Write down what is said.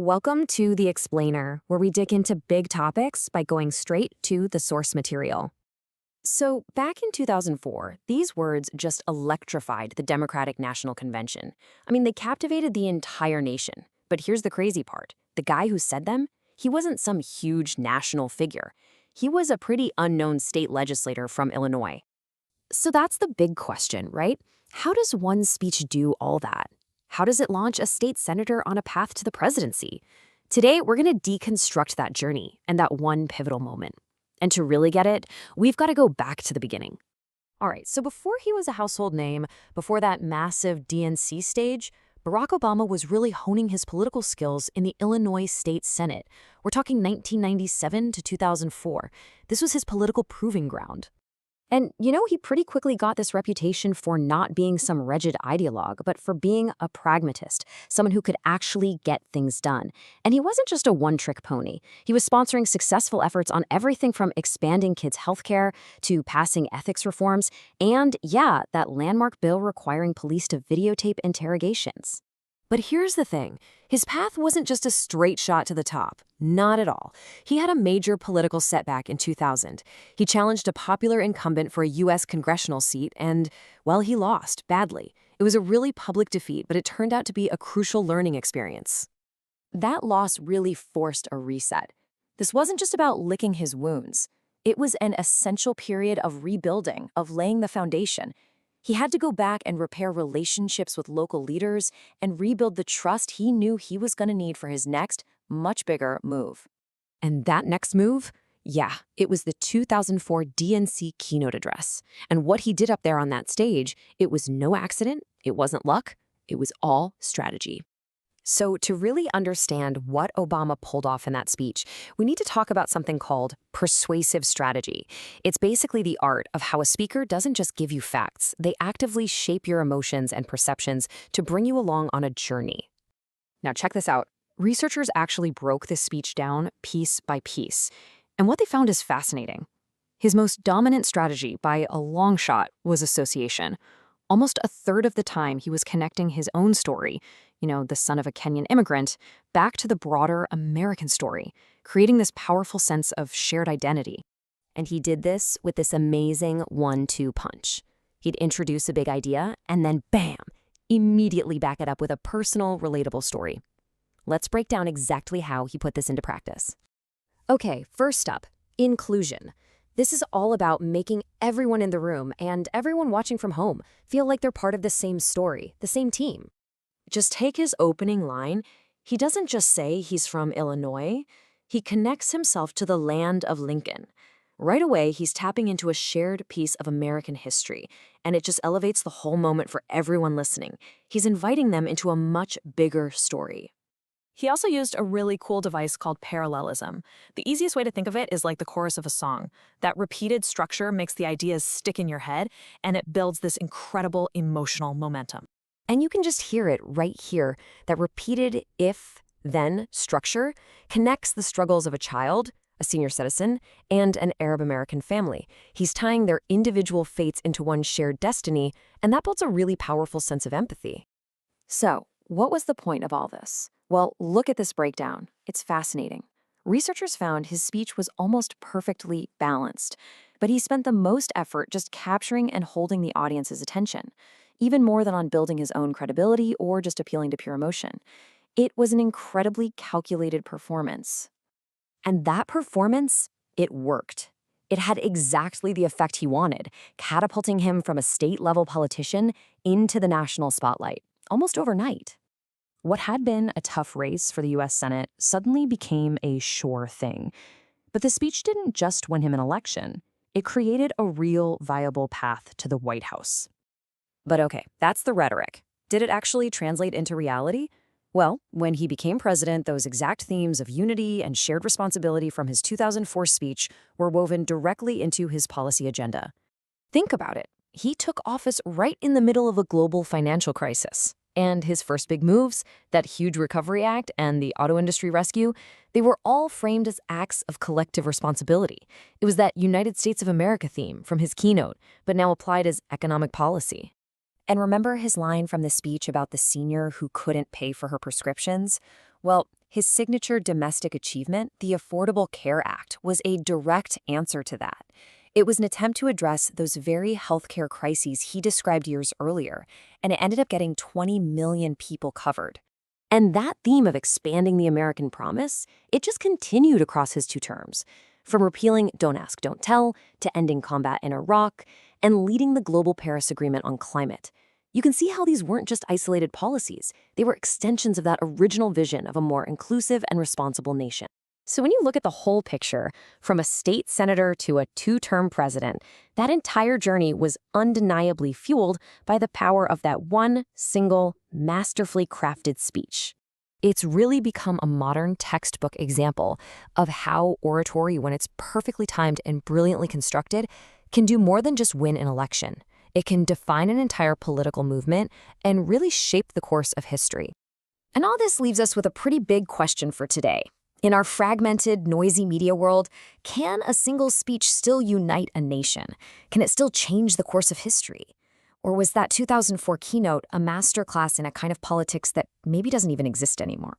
Welcome to The Explainer, where we dig into big topics by going straight to the source material. So, back in 2004, these words just electrified the Democratic National Convention. They captivated the entire nation. But here's the crazy part. The guy who said them, he wasn't some huge national figure. He was a pretty unknown state legislator from Illinois. So that's the big question, right? How does one speech do all that? How does it launch a state senator on a path to the presidency? Today, we're going to deconstruct that journey and that one pivotal moment. And to really get it, we've got to go back to the beginning. All right, so before he was a household name, before that massive DNC stage, Barack Obama was really honing his political skills in the Illinois State Senate. We're talking 1997 to 2004. This was his political proving ground. And, he pretty quickly got this reputation for not being some rigid ideologue, but for being a pragmatist, someone who could actually get things done. And he wasn't just a one-trick pony. He was sponsoring successful efforts on everything from expanding kids' healthcare to passing ethics reforms, and, that landmark bill requiring police to videotape interrogations. But here's the thing. His path wasn't just a straight shot to the top. Not at all. He had a major political setback in 2000. He challenged a popular incumbent for a U.S. congressional seat and, he lost badly. It was a really public defeat, but it turned out to be a crucial learning experience. That loss really forced a reset. This wasn't just about licking his wounds. It was an essential period of rebuilding, of laying the foundation. He had to go back and repair relationships with local leaders and rebuild the trust he knew he was going to need for his next, much bigger move. And that next move? It was the 2004 DNC Keynote Address. And what he did up there on that stage, it was no accident, it wasn't luck, it was all strategy. So to really understand what Obama pulled off in that speech, we need to talk about something called persuasive strategy. It's basically the art of how a speaker doesn't just give you facts, they actively shape your emotions and perceptions to bring you along on a journey. Now check this out. Researchers actually broke this speech down piece by piece, and what they found is fascinating. His most dominant strategy, by a long shot, was association. Almost a third of the time, he was connecting his own story, the son of a Kenyan immigrant, back to the broader American story, creating this powerful sense of shared identity. And he did this with this amazing 1-2 punch. He'd introduce a big idea, and then bam, immediately back it up with a personal, relatable story. Let's break down exactly how he put this into practice. Okay, first up, inclusion. This is all about making everyone in the room and everyone watching from home feel like they're part of the same story, the same team. Just take his opening line. He doesn't just say he's from Illinois. He connects himself to the land of Lincoln. Right away, he's tapping into a shared piece of American history, and it just elevates the whole moment for everyone listening. He's inviting them into a much bigger story. He also used a really cool device called parallelism. The easiest way to think of it is like the chorus of a song. That repeated structure makes the ideas stick in your head, and it builds this incredible emotional momentum. And you can just hear it right here. That repeated if-then structure connects the struggles of a child, a senior citizen, and an Arab-American family. He's tying their individual fates into one shared destiny, and that builds a really powerful sense of empathy. So, what was the point of all this? Well, look at this breakdown. It's fascinating. Researchers found his speech was almost perfectly balanced, but he spent the most effort just capturing and holding the audience's attention, even more than on building his own credibility or just appealing to pure emotion. It was an incredibly calculated performance. And that performance, it worked. It had exactly the effect he wanted, catapulting him from a state-level politician into the national spotlight, almost overnight. What had been a tough race for the U.S. Senate suddenly became a sure thing. But the speech didn't just win him an election. It created a real, viable path to the White House. But okay, that's the rhetoric. Did it actually translate into reality? Well, when he became president, those exact themes of unity and shared responsibility from his 2004 speech were woven directly into his policy agenda. Think about it. He took office right in the middle of a global financial crisis. And his first big moves, that huge Recovery Act and the auto industry rescue, they were all framed as acts of collective responsibility. It was that United States of America theme from his keynote, but now applied as economic policy. And remember his line from the speech about the senior who couldn't pay for her prescriptions? Well, His signature domestic achievement, the Affordable Care Act, was a direct answer to that. It was an attempt to address those very healthcare crises he described years earlier, and it ended up getting 20 million people covered. And that theme of expanding the American promise, it just continued across his 2 terms. From repealing Don't Ask, Don't Tell, to ending combat in Iraq, and leading the global Paris Agreement on climate. You can see how these weren't just isolated policies. They were extensions of that original vision of a more inclusive and responsible nation. So when you look at the whole picture, from a state senator to a 2-term president, that entire journey was undeniably fueled by the power of that one single, masterfully crafted speech. It's really become a modern textbook example of how oratory, when it's perfectly timed and brilliantly constructed, can do more than just win an election. It can define an entire political movement and really shape the course of history. And all this leaves us with a pretty big question for today. In our fragmented, noisy media world, can a single speech still unite a nation? Can it still change the course of history? Or was that 2004 keynote a masterclass in a kind of politics that maybe doesn't even exist anymore?